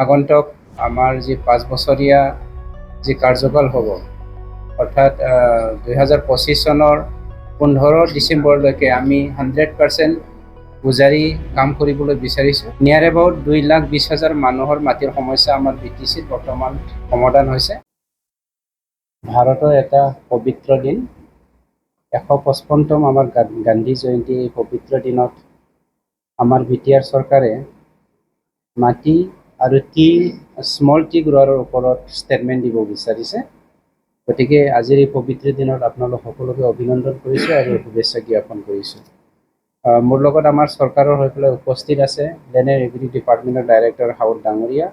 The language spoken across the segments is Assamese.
আগন্তুক আমাৰ যি 5 বছৰীয়া যি কাৰ্যকাল হ'ব অৰ্থাৎ 2025 চনৰ 15 ডিচেম্বৰলৈকে আমি 100% উজাৰি কাম কৰিবলৈ বিচাৰিছোঁ। নিয়াৰ এবাউট 2,20,000 মানুহৰ মাটিৰ সমস্যা আমাৰ BTCত বৰ্তমান সমাধান হৈছে। ভাৰতৰ এটা পবিত্ৰ দিন 155তম আমাৰ গান্ধী জয়ন্তী এই পবিত্ৰ দিনত আমাৰ BTR চৰকাৰে মাটি আৰু স্মল টি গ্ৰোৱাৰৰ ওপৰত ষ্টেটমেণ্ট দিব বিচাৰিছে। গতিকে আজিৰ এই পবিত্ৰ দিনত আপোনালোক সকলোকে অভিনন্দন কৰিছোঁ আৰু শুভেচ্ছা জ্ঞাপন কৰিছোঁ। মোৰ লগত আমাৰ চৰকাৰৰ হৈ পেলাই উপস্থিত আছে লেণ্ড এণ্ড ৰেভিনিউ ডিপাৰ্টমেণ্টৰ ডাইৰেক্টৰ হাউদ ডাঙৰীয়া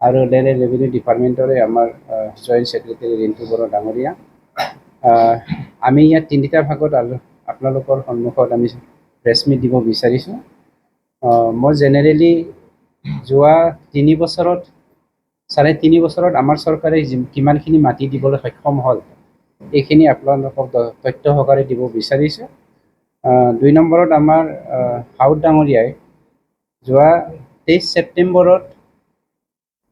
আৰু লেণ্ড এণ্ড ৰেভিনিউ ডিপাৰ্টমেণ্টৰে আমাৰ জইণ্ট ছেক্ৰেটাৰী ৰিণ্টু বড়ো ডাঙৰীয়া। আমি ইয়াত তিনিটা ভাগত আপোনালোকৰ সন্মুখত আমি প্ৰেছ মিট দিব বিচাৰিছোঁ। মই জেনেৰেলি যোৱা 3 বছৰত 3.5 বছৰত আমাৰ চৰকাৰে কিমানখিনি মাটি দিবলৈ সক্ষম হ'ল এইখিনি আপোনালোকক তথ্য সহকাৰে দিব বিচাৰিছোঁ। 2 নম্বৰত আমাৰ হাউদ ডাঙৰীয়াই যোৱা 23 ছেপ্টেম্বৰত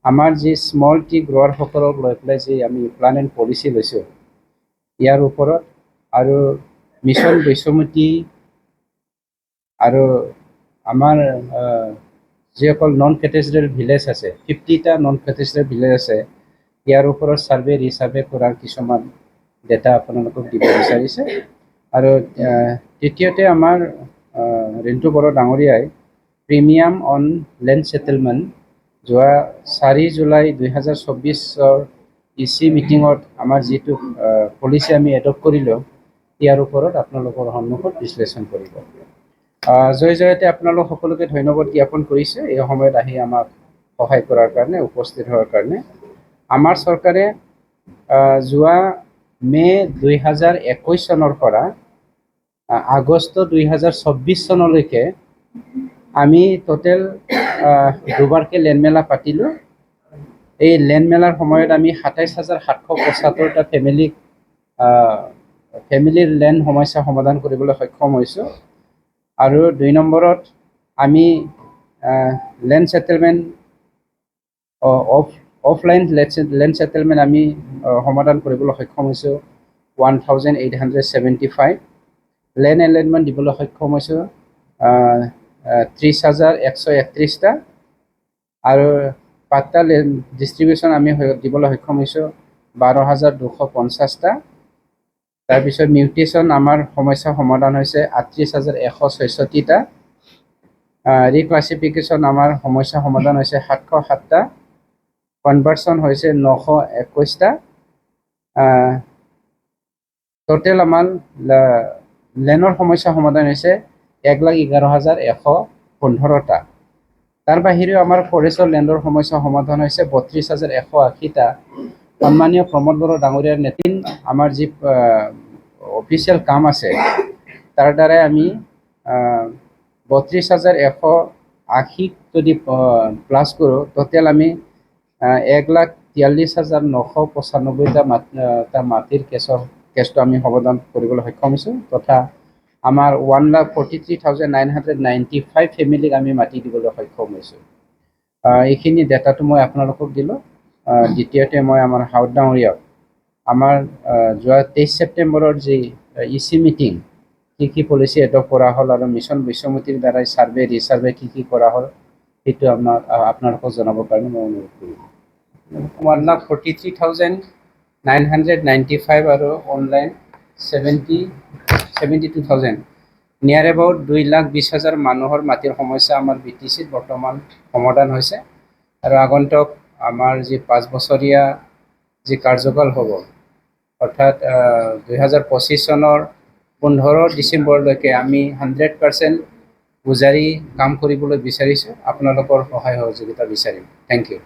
আমাৰ যি স্মল টি গ্ৰোৱাৰসকলক লৈ পেলাই যি আমি প্লান এণ্ড পলিচি লৈছোঁ ইয়াৰ ওপৰত আৰু মিছন বৈশ্যমতী আৰু আমাৰ যিসকল নন কেটেষ্ট্ৰিয়েল ভিলেজ আছে 50টা নন কেটেষ্ট্ৰিয়েল ভিলেজ আছে ইয়াৰ ওপৰত ছাৰ্ভে ৰিছাৰ্ভে কৰাৰ কিছুমান ডেটা আপোনালোকক দিব বিচাৰিছে। আৰু তৃতীয়তে আমাৰ ৰিণ্টু বড়ো ডাঙৰীয়াই প্ৰিমিয়াম অন লেণ্ড ছেটেলমেণ্ট যোৱা 4 জুলাই 2024 EC মিটিঙত আমাৰ যিটো পলিচি আমি এডপ্ট কৰিলোঁ ইয়াৰ ওপৰত আপোনালোকৰ সন্মুখত বিশ্লেষণ কৰিব। জয়তে আপোনালোক সকলোকে ধন্যবাদ জ্ঞাপন কৰিছে এই সময়ত আহি আমাক সহায় কৰাৰ কাৰণে উপস্থিত হোৱাৰ কাৰণে। আমাৰ চৰকাৰে যোৱা মে 2021 চনৰ পৰা আগষ্ট 2024 চনলৈকে আমি টোটেল দুবাৰকৈ লেণ্ড মেলা পাতিলোঁ। এই লেণ্ড মেলাৰ সময়ত আমি 27,775টা ফেমিলিৰ লেণ্ড সমস্যা সমাধান কৰিবলৈ সক্ষম হৈছোঁ। আৰু 2 নম্বৰত আমি land settlement offline land settlement আমি সমাধান কৰিবলৈ সক্ষম হৈছোঁ 1,875। লেণ্ড এলাইনমেণ্ট দিবলৈ সক্ষম হৈছোঁ 30,131টা আৰু পাট্টা লেণ্ড ডিষ্ট্ৰিবিউশ্যন আমি দিবলৈ সক্ষম হৈছোঁ 12,250টা। তাৰপিছত মিউটেশ্যন আমাৰ সমস্যা সমাধান হৈছে 38,166টা। ৰিক্লাছিফিকেশ্যন আমাৰ সমস্যা সমাধান হৈছে 707টা। কনভাৰ্চন হৈছে 921টা। টোটেল আমাৰ লেণ্ডৰ সমস্যা সমাধান হৈছে 1,11,115টা। তাৰ বাহিৰেও আমাৰ ফৰেষ্টৰ লেণ্ডৰ সমস্যা সমাধান হৈছে 32,180টা। সন্মানীয় প্ৰমোদ বড়ো ডাঙৰীয়াৰ নেতৃত্বত আমাৰ যি অফিচিয়েল কাম আছে তাৰ দ্বাৰাই আমি 32,180 যদি প্লাছ কৰোঁ টোটেল আমি 1,43,995টা মাটিৰ কেছটো আমি সমাধান কৰিবলৈ সক্ষম হৈছোঁ তথা আমাৰ 1,43,995 ফেমিলিক আমি মাটি দিবলৈ সক্ষম হৈছোঁ। এইখিনি ডেটাটো মই আপোনালোকক দিলোঁ। দ্বিতীয়তে মই আমাৰ হাউদ ডাঙৰীয়াক আমাৰ যোৱা 23 ছেপ্টেম্বৰৰ যি EC মিটিং কি পলিচি এডপ্ট কৰা হ'ল আৰু মিছন বৈশ্যমতীৰ দ্বাৰাই ছাৰ্ভে ৰিছাৰ্ভে কি কৰা হ'ল সেইটো আপোনালোকক জনাবৰ কাৰণে মই অনুৰোধ কৰিম। 1,43,995 আৰু অনলাইন 72,000 নিয়াৰ এবাউট 2,20,000 মানুহৰ মাটিৰ সমস্যা আমাৰ BTCত বৰ্তমান সমাধান হৈছে। আৰু আগন্তুক আমাৰ যি 5 বছৰীয়া যি কাৰ্যকাল হ'ব অৰ্থাৎ 2025 চনৰ 15 ডিচেম্বৰলৈকে আমি 100% উজাৰি কাম কৰিবলৈ বিচাৰিছোঁ। আপোনালোকৰ সহায় সহযোগিতা বিচাৰিম। Thank U.